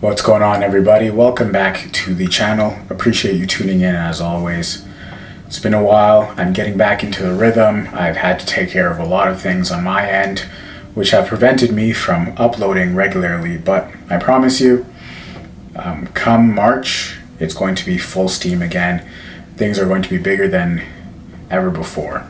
What's going on, everybody? Welcome back to the channel. Appreciate you tuning in as always. It's been a while. I'm getting back into the rhythm. I've had to take care of a lot of things on my end, which have prevented me from uploading regularly, but I promise you, come March, it's going to be full steam again. Things are going to be bigger than ever before.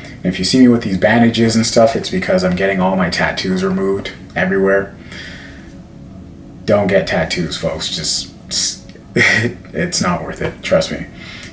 And if you see me with these bandages and stuff, it's because I'm getting all my tattoos removed everywhere. Don't get tattoos, folks. It's not worth it. Trust me.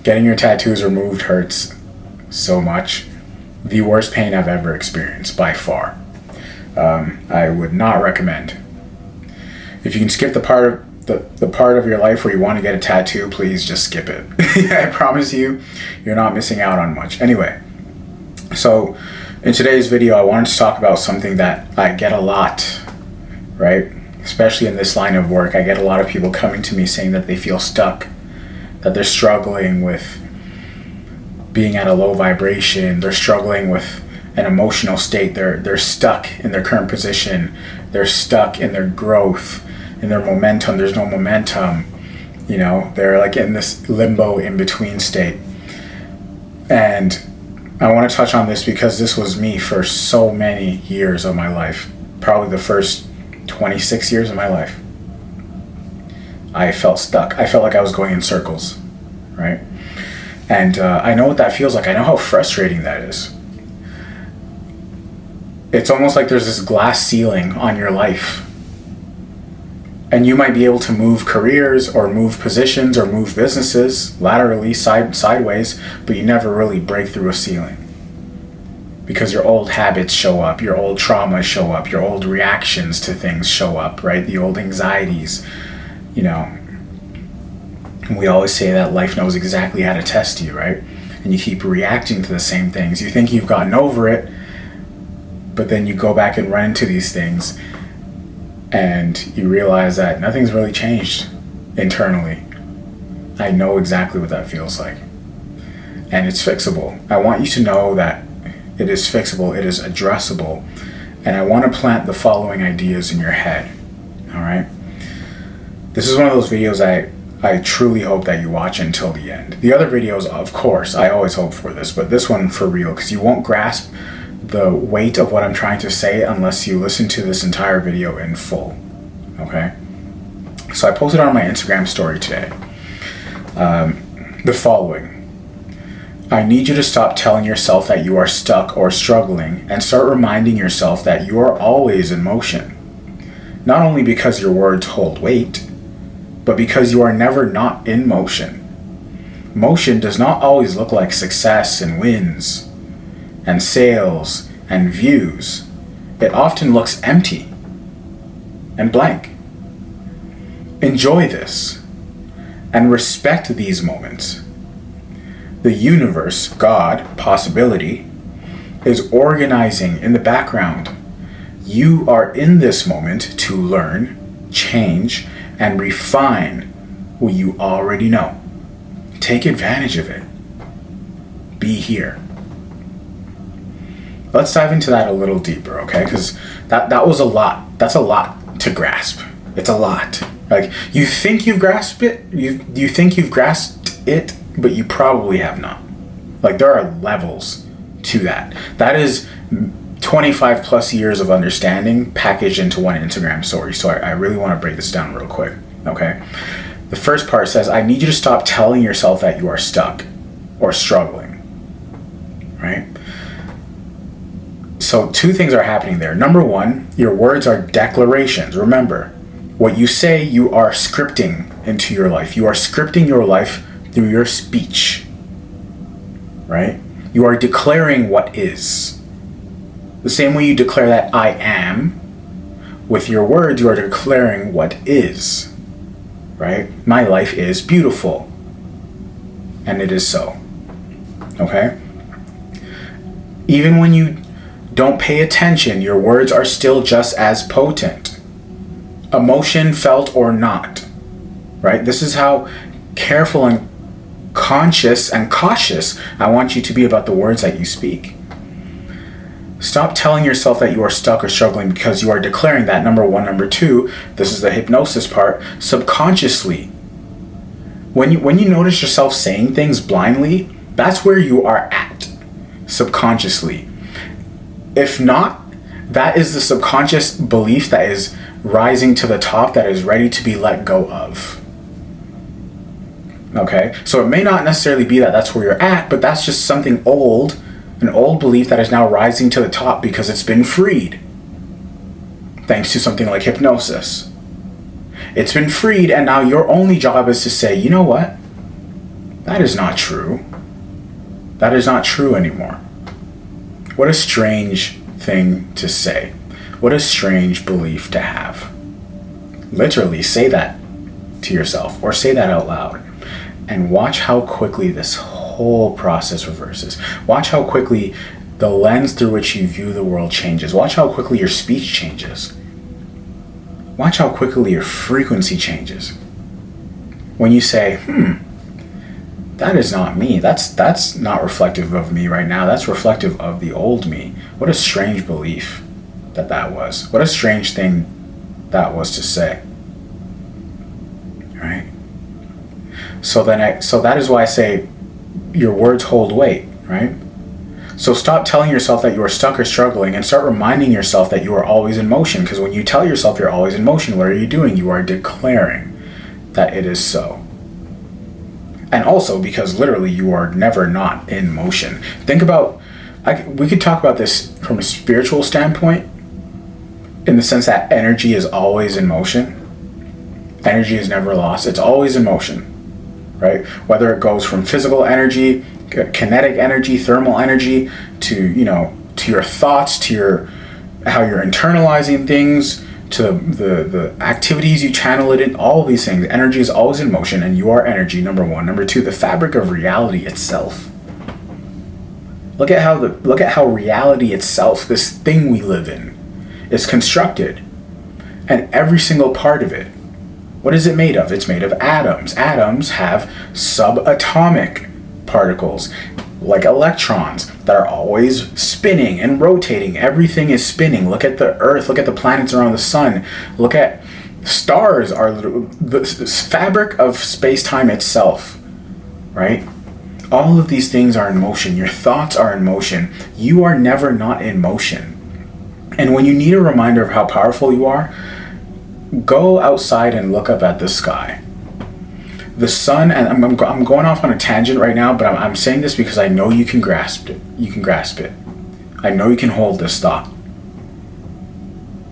Getting your tattoos removed hurts so much. The worst pain I've ever experienced, by far. I would not recommend. If you can skip the part of your life where you want to get a tattoo, please just skip it. I promise you, you're not missing out on much. Anyway, so in today's video, I wanted to talk about something that I get a lot, right? Especially in this line of work, I get a lot of people coming to me saying that they feel stuck, that they're struggling with being at a low vibration, they're struggling with an emotional state, they're stuck in their current position, they're stuck in their growth, in their momentum, there's no momentum, you know, they're like in this limbo in-between state. And I want to touch on this because this was me for so many years of my life, probably the first 26 years of my life. I felt stuck. I felt like I was going in circles, right? And I know what that feels like. I know how frustrating that is. It's almost like there's this glass ceiling on your life. And you might be able to move careers or move positions or move businesses laterally, sideways, but you never really break through a ceiling. Because your old habits show up, your old traumas show up, your old reactions to things show up, right? The old anxieties, you know. We always say that life knows exactly how to test you, right? And you keep reacting to the same things. You think you've gotten over it, but then you go back and run into these things and you realize that nothing's really changed internally. I know exactly what that feels like. And it's fixable. I want you to know that it is fixable, it is addressable, and I want to plant the following ideas in your head, all right? This is one of those videos I truly hope that you watch until the end. The other videos, of course, I always hope for this, but this one for real, because you won't grasp the weight of what I'm trying to say unless you listen to this entire video in full, okay? So I posted on my Instagram story today the following. I need you to stop telling yourself that you are stuck or struggling and start reminding yourself that you are always in motion. Not only because your words hold weight, but because you are never not in motion. Motion does not always look like success and wins and sales and views. It often looks empty and blank. Enjoy this and respect these moments. The universe, God, possibility, is organizing in the background. You are in this moment to learn, change, and refine what you already know. Take advantage of it. Be here. Let's dive into that a little deeper, okay? Because that was a lot. That's a lot to grasp. It's a lot. Like, you think you've grasped it, you think you've grasped it, but you probably have not. Like, there are levels to that. That is 25 plus years of understanding packaged into one Instagram story. So I really want to break this down real quick, okay? The first part says, I need you to stop telling yourself that you are stuck or struggling, right? So two things are happening there. Number one, your words are declarations. Remember, what you say, you are scripting into your life. You are scripting your life through your speech, right? You are declaring what is. The same way you declare that I am, with your words, you are declaring what is, right? My life is beautiful, and it is so, okay? Even when you don't pay attention, your words are still just as potent. Emotion felt or not, right? This is how careful and conscious and cautious I want you to be about the words that you speak. Stop telling yourself that you are stuck or struggling, because you are declaring that, number one. Number two, this is the hypnosis part, subconsciously. When you notice yourself saying things blindly, that's where you are at, subconsciously. If not, that is the subconscious belief that is rising to the top, that is ready to be let go of. Okay? So it may not necessarily be that that's where you're at, but that's just something old, an old belief that is now rising to the top because it's been freed. Thanks to something like hypnosis. It's been freed, and now your only job is to say, you know what? That is not true. That is not true anymore. What a strange thing to say. What a strange belief to have. Literally say that to yourself, or say that out loud, and watch how quickly this whole process reverses. Watch how quickly the lens through which you view the world changes. Watch how quickly your speech changes. Watch how quickly your frequency changes. When you say, that is not me. That's not reflective of me right now. That's reflective of the old me. What a strange belief that was. What a strange thing that was to say. Right? So that is why I say your words hold weight, right? So stop telling yourself that you are stuck or struggling, and start reminding yourself that you are always in motion. Because when you tell yourself you're always in motion, what are you doing? You are declaring that it is so. And also because literally you are never not in motion. Think about, we could talk about this from a spiritual standpoint, in the sense that energy is always in motion. Energy is never lost. It's always in motion, right? Whether it goes from physical energy, kinetic energy, thermal energy, to your thoughts, to how you're internalizing things, to the activities you channel it in, all of these things. Energy is always in motion, and you are energy, number one. Number two, the fabric of reality itself. Look at how reality itself, this thing we live in, is constructed. And every single part of it, what is it made of? It's made of atoms. Atoms have subatomic particles, like electrons, that are always spinning and rotating. Everything is spinning. Look at the Earth. Look at the planets around the sun. Look at stars. Are the fabric of space-time itself, right? All of these things are in motion. Your thoughts are in motion. You are never not in motion. And when you need a reminder of how powerful you are, go outside and look up at the sky. The sun, and I'm going off on a tangent right now, but I'm saying this because I know you can grasp it. You can grasp it. I know you can hold this thought.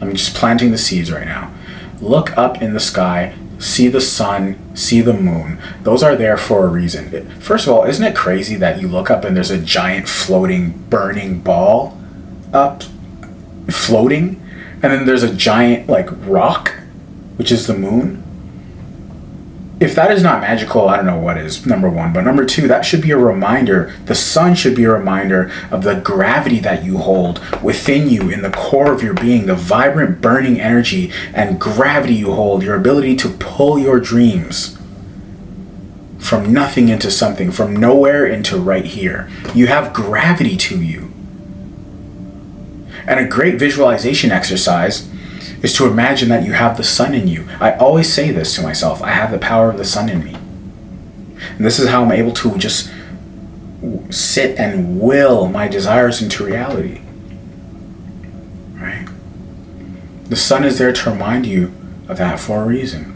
I'm just planting the seeds right now. Look up in the sky, see the sun, see the moon. Those are there for a reason. First of all, isn't it crazy that you look up and there's a giant floating, burning ball up, floating, and then there's a giant rock, which is the moon? If that is not magical, I don't know what is, number one. But number two, that should be a reminder. The sun should be a reminder of the gravity that you hold within you, in the core of your being, the vibrant, burning energy and gravity you hold, your ability to pull your dreams from nothing into something, from nowhere into right here. You have gravity to you. And a great visualization exercise is to imagine that you have the sun in you. I always say this to myself: I have the power of the sun in me. And this is how I'm able to just sit and will my desires into reality. Right? The sun is there to remind you of that for a reason.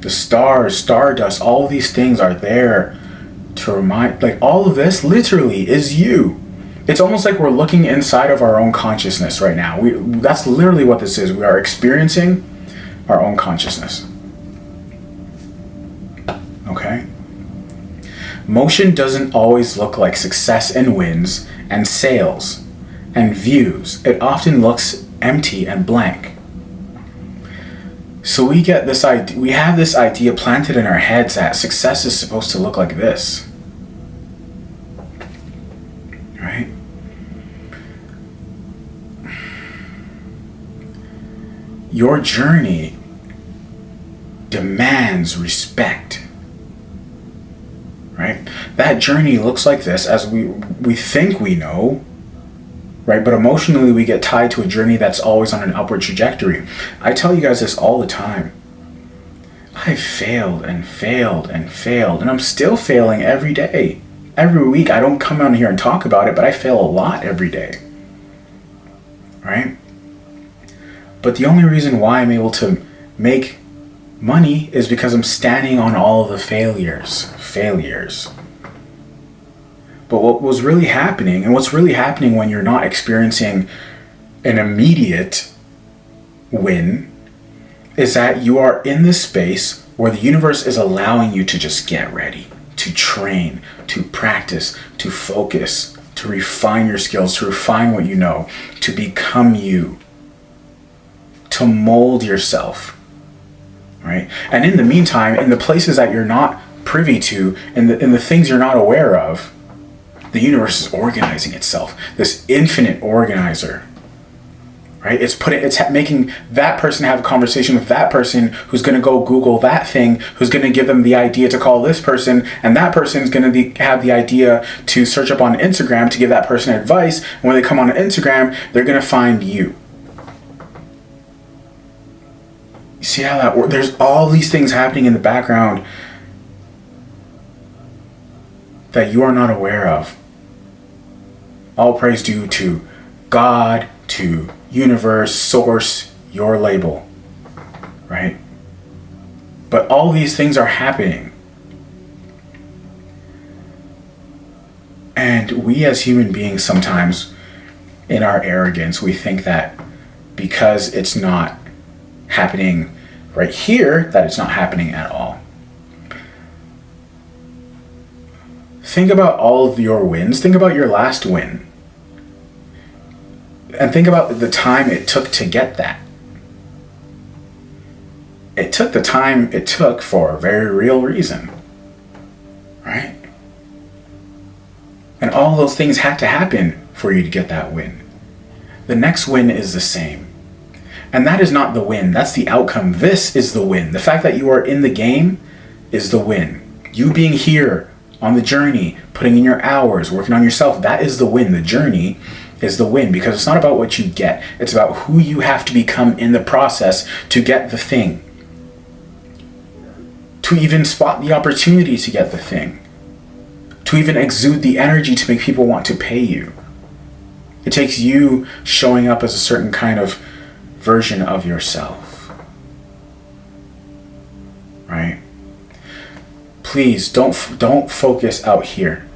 The stars, stardust, all of these things are there to remind, all of this literally is you. It's almost like we're looking inside of our own consciousness right now. That's literally what this is. We are experiencing our own consciousness. Okay? Motion doesn't always look like success and wins and sales and views. It often looks empty and blank. So we get this idea, we have this idea planted in our heads that success is supposed to look like this. Right? Your journey demands respect. Right? right? That journey looks like this, as we think we know, right? But emotionally, we get tied to a journey that's always on an upward trajectory. I tell you guys this all the time. I failed and failed and failed, and I'm still failing every day. Every week, I don't come on here and talk about it, but I fail a lot every day, right? But the only reason why I'm able to make money is because I'm standing on all of the failures. But what was really happening, and what's really happening when you're not experiencing an immediate win, is that you are in this space where the universe is allowing you to just get ready, to train, to practice, to focus, to refine your skills, to refine what you know, to become you, to mold yourself, right? And in the meantime, in the places that you're not privy to, in the things you're not aware of, the universe is organizing itself. This infinite organizer, right? It's making that person have a conversation with that person who's going to go Google that thing, who's going to give them the idea to call this person, and that person is going to have the idea to search up on Instagram to give that person advice. And when they come on Instagram, they're going to find you. You see how that works? There's all these things happening in the background that you are not aware of. All praise due to God, to universe, source, your label, right? But all these things are happening. And we as human beings sometimes, in our arrogance, we think that because it's not happening right here, that it's not happening at all. Think about all of your wins. Think about your last win. And think about the time it took to get that. It took the time it took for a very real reason, right? And all those things had to happen for you to get that win. The next win is the same. And that is not the win. That's the outcome. This is the win. The fact that you are in the game is the win. You being here on the journey, putting in your hours, working on yourself, that is the win. The journey is the win, because it's not about what you get. It's about who you have to become in the process to get the thing. To even spot the opportunity to get the thing. To even exude the energy to make people want to pay you. It takes you showing up as a certain kind of version of yourself. Right? Please don't focus out here.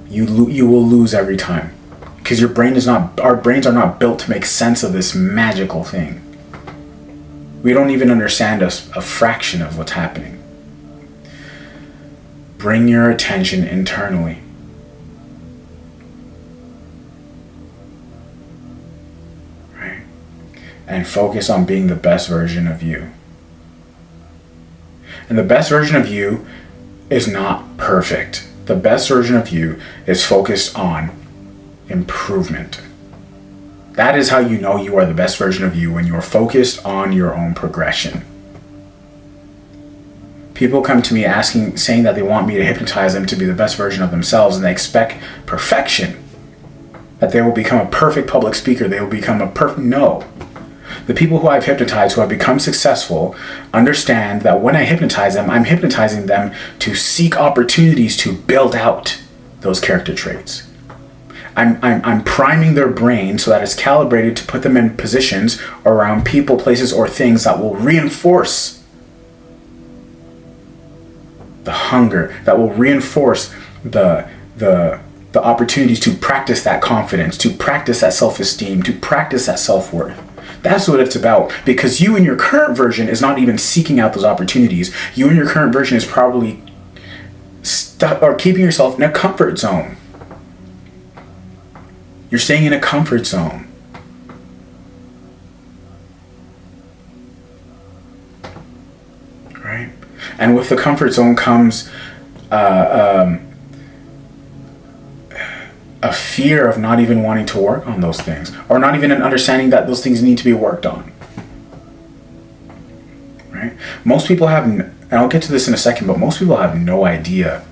You will lose every time. Because our brains are not built to make sense of this magical thing. We don't even understand a fraction of what's happening. Bring your attention internally. Right? And focus on being the best version of you. And the best version of you is not perfect. The best version of you is focused on improvement. That is how you know you are the best version of you, when you are focused on your own progression. People come to me saying that they want me to hypnotize them to be the best version of themselves, and they expect perfection. That they will become a perfect public speaker. They will become a perfect... No. The people who I've hypnotized, who have become successful, understand that when I hypnotize them, I'm hypnotizing them to seek opportunities to build out those character traits. I'm priming their brain so that it's calibrated to put them in positions around people, places, or things that will reinforce the hunger, that will reinforce the opportunities to practice that confidence, to practice that self-esteem, to practice that self-worth. That's what it's about. Because you in your current version is not even seeking out those opportunities. You in your current version is probably stuck or keeping yourself in a comfort zone. You're staying in a comfort zone. Right? And with the comfort zone comes a fear of not even wanting to work on those things, or not even an understanding that those things need to be worked on. Right? Most people have, and I'll get to this in a second, but most people have no idea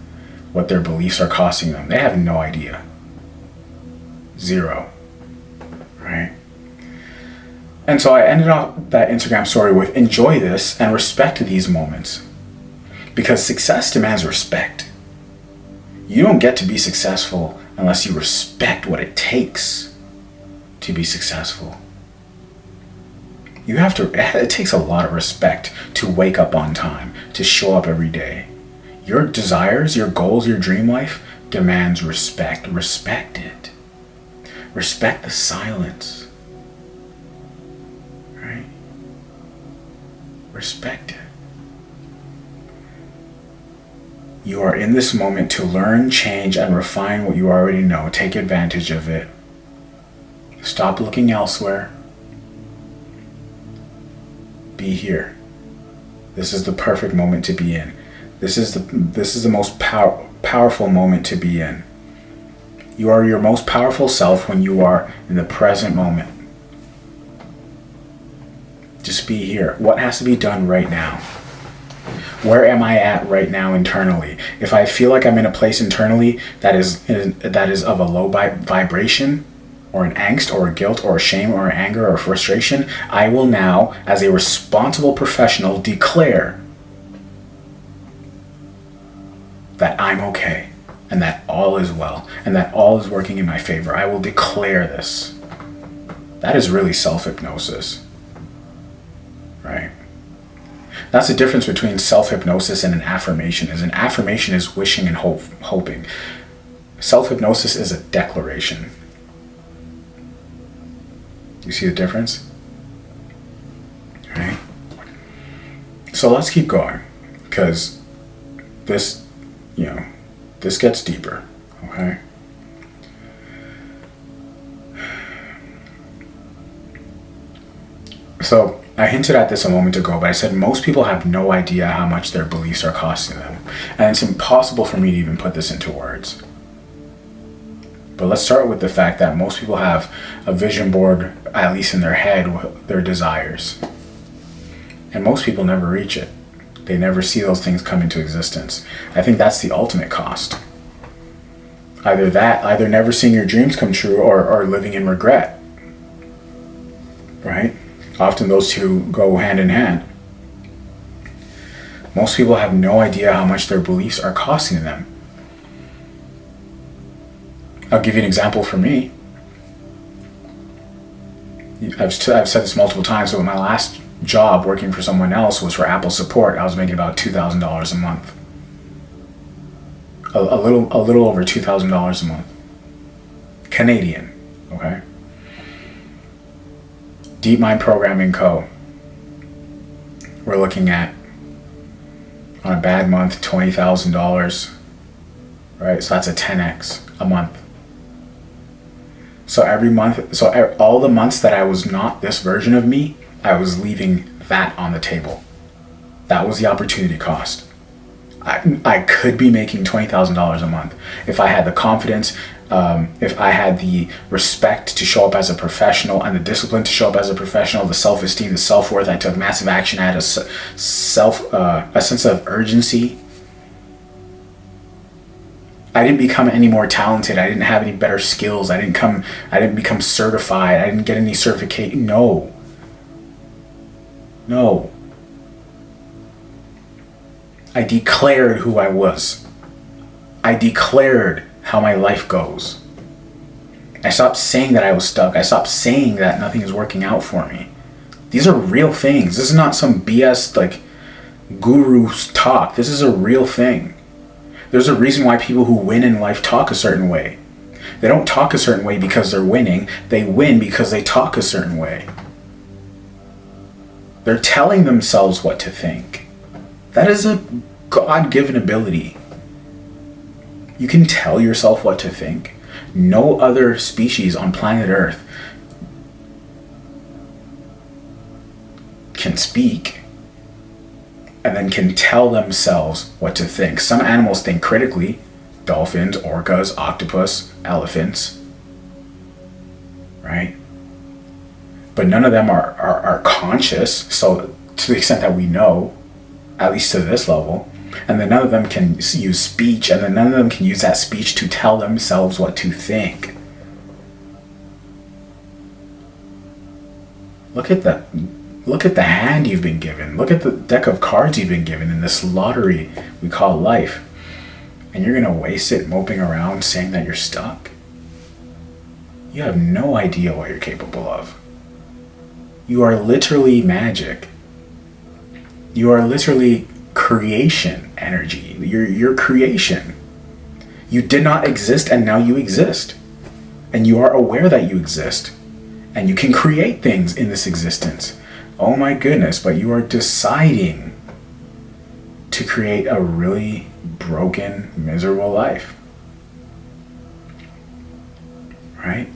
what their beliefs are costing them. They have no idea. Zero. Right? And so I ended off that Instagram story with enjoy this and respect these moments. Because success demands respect. You don't get to be successful unless you respect what it takes to be successful. It takes a lot of respect to wake up on time, to show up every day. Your desires, your goals, your dream life demands respect. Respect it. Respect the silence. Right? Respect it. You are in this moment to learn, change, and refine what you already know. Take advantage of it. Stop looking elsewhere. Be here. This is the perfect moment to be in. This is the most powerful moment to be in. You are your most powerful self when you are in the present moment. Just be here. What has to be done right now? Where am I at right now internally? If I feel like I'm in a place internally that is of a low vibration, or an angst, or a guilt, or a shame, or anger, or frustration, I will now, as a responsible professional, declare that I'm okay, and that all is well, and that all is working in my favor. I will declare this. That is really self-hypnosis, right? That's the difference between self-hypnosis and an affirmation. An affirmation is wishing and hoping. Self-hypnosis is a declaration. You see the difference? Right? So let's keep going, because this gets deeper, okay? So I hinted at this a moment ago, but I said most people have no idea how much their beliefs are costing them. And it's impossible for me to even put this into words. But let's start with the fact that most people have a vision board, at least in their head, with their desires. And most people never reach it. They never see those things come into existence. I think that's the ultimate cost. Either never seeing your dreams come true or living in regret. Right? Often those two go hand in hand. Most people have no idea how much their beliefs are costing them. I'll give you an example for me. I've said this multiple times, but my last job working for someone else was for Apple support. I was making about $2,000 a month. A little over $2,000 a month. Canadian, okay? DeepMind Programming Co. We're looking at, on a bad month, $20,000, right? So that's a 10x a month. So every month, all the months that I was not this version of me, I was leaving that on the table. That was the opportunity cost. I could be making $20,000 a month if I had the confidence, if I had the respect to show up as a professional and the discipline to show up as a professional, the self-esteem, the self-worth. I took massive action. I had a sense of urgency. I didn't become any more talented. I didn't have any better skills. I didn't become certified. I didn't get any certification. No. I declared who I was. I declared how my life goes. I stopped saying that I was stuck. I stopped saying that nothing is working out for me. These are real things. This is not some BS like guru talk. This is a real thing. There's a reason why people who win in life talk a certain way. They don't talk a certain way because they're winning. They win because they talk a certain way. They're telling themselves what to think. That is a God-given ability. You can tell yourself what to think. No other species on planet Earth can speak and then can tell themselves what to think. Some animals think critically. Dolphins, orcas, octopus, elephants. Right? But none of them are conscious. So to the extent that we know, at least to this level, And then none of them can use speech, and then none of them can use that speech to tell themselves what to think. Look at the hand you've been given. Look at the deck of cards you've been given in this lottery we call life. And you're gonna waste it moping around saying that you're stuck? You have no idea what you're capable of. You are literally magic. You are literally creation energy. You're creation. You did not exist and now you exist. And you are aware that you exist. And you can create things in this existence. Oh my goodness, but you are deciding to create a really broken, miserable life. Right?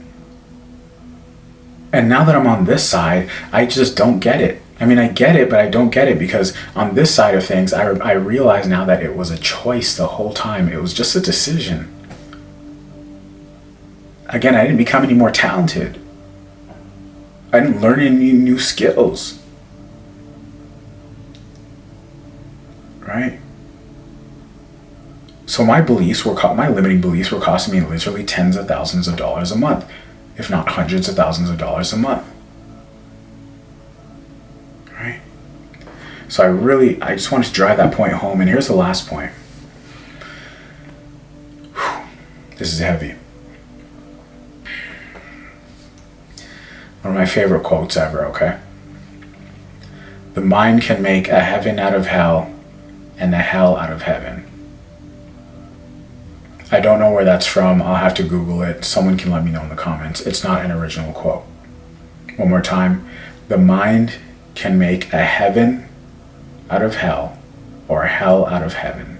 And now that I'm on this side, I just don't get it. I mean, I get it, but I don't get it, because on this side of things, I realize now that it was a choice the whole time. It was just a decision. Again, I didn't become any more talented. I didn't learn any new skills. Right? So my limiting beliefs were costing me literally tens of thousands of dollars a month, if not hundreds of thousands of dollars a month. Right? So I just wanted to drive that point home, and here's the last point. This is heavy. One of my favorite quotes ever, okay? The mind can make a heaven out of hell and a hell out of heaven. I don't know where that's from. I'll have to Google it. Someone can let me know in the comments. It's not an original quote. One more time. The mind can make a heaven out of hell or a hell out of heaven.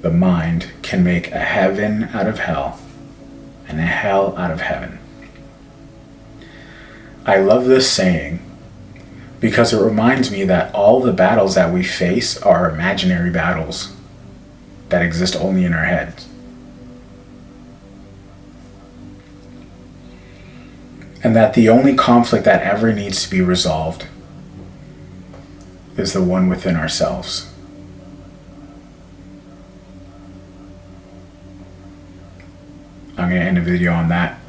The mind can make a heaven out of hell and a hell out of heaven. I love this saying because it reminds me that all the battles that we face are imaginary battles that exist only in our heads. And that the only conflict that ever needs to be resolved is the one within ourselves. I'm going to end the video on that.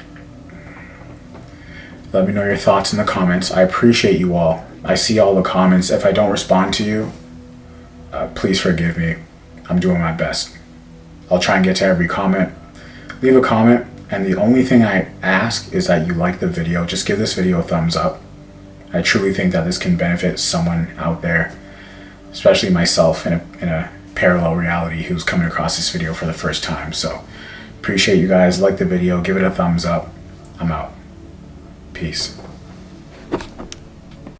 Let me know your thoughts in the comments. I appreciate you all. I see all the comments. If I don't respond to you, please forgive me. I'm doing my best. I'll try and get to every comment. Leave a comment, and the only thing I ask is that you like the video. Just give this video a thumbs up. I truly think that this can benefit someone out there, especially myself in a parallel reality who's coming across this video for the first time. So appreciate you guys. Like the video. Give it a thumbs up. I'm out. Peace.